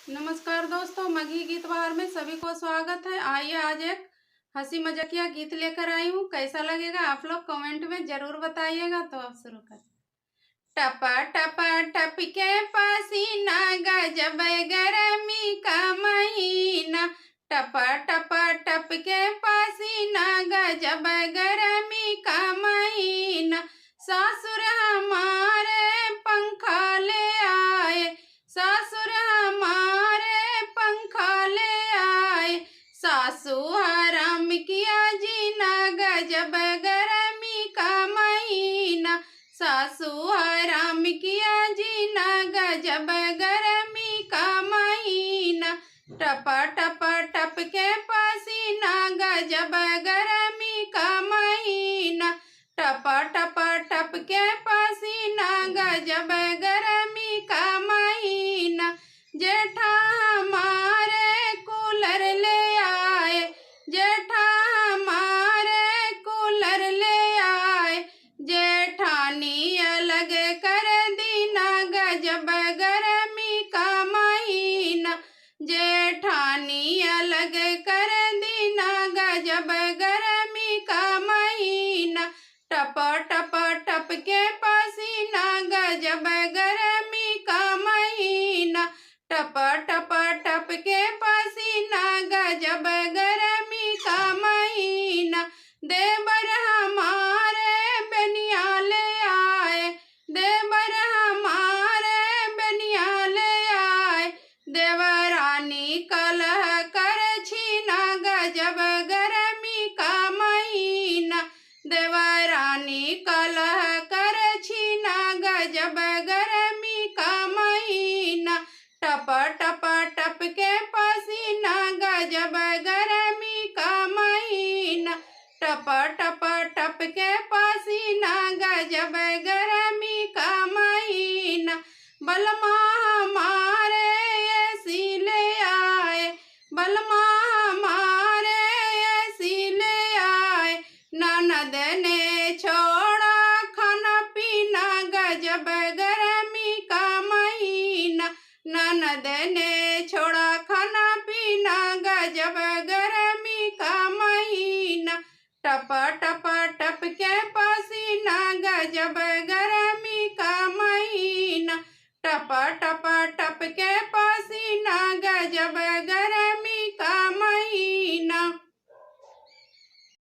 नमस्कार दोस्तों, मगही गीत बहार में सभी को स्वागत है। आइए आज एक हंसी मजाकिया गीत लेकर आई हूँ। कैसा लगेगा आप लोग कमेंट में जरूर बताइएगा। तो आप शुरू कर। टपा टपा टप के पसीना गजब गरमी का महीना। टपा टपा टप के पसीना गजब गरमी का महीना। सासुर हमारे पंखा ले आए, सासुर हमारे पंखा ले आए। सासू हराम किया जीना गजब गरमी का महीना। सासू हराम किया जीना गजब गरमी का महीना। टपा टपा टप के पसीना गजब गरमी का महीना। टपा टपा टप के पसीना गजब गरमी का महीना। जेठा हमारे कूलर ले आए, जेठा हमारे कूलर ले आए। जेठानी अलग कर दीना गजब गरमी का महीना। जेठानी अलग कर दीना गजब गरमी का महीना। टप टप टप के पसीना गजब गरमी का महीना। टप टप टप के पसीना गजब गरमी का महीना। देवर हमारे बनिया ले आए, देवर हमारे बनिया ले आए। देवरानी कलह कर छीना गजब गरमी का महीना। देवरानी कलह कर छीना गजब गरमी का महीना। टप टप टप के पसीना गजब गरमी का महीना। टप टप टप के पसीना गजब गरमी का महीना। बलमा हमारे ऐसी ले आए, बलमा हमारे ऐसी ले आए। ननद ने छोड़ा खाना पीना गजब गरमी का महीना। ननद ने छोड़ा खाना पीना गजब गरमी का महीना। टप टप टप के पसीना गजब गरमी का महीना। टप टप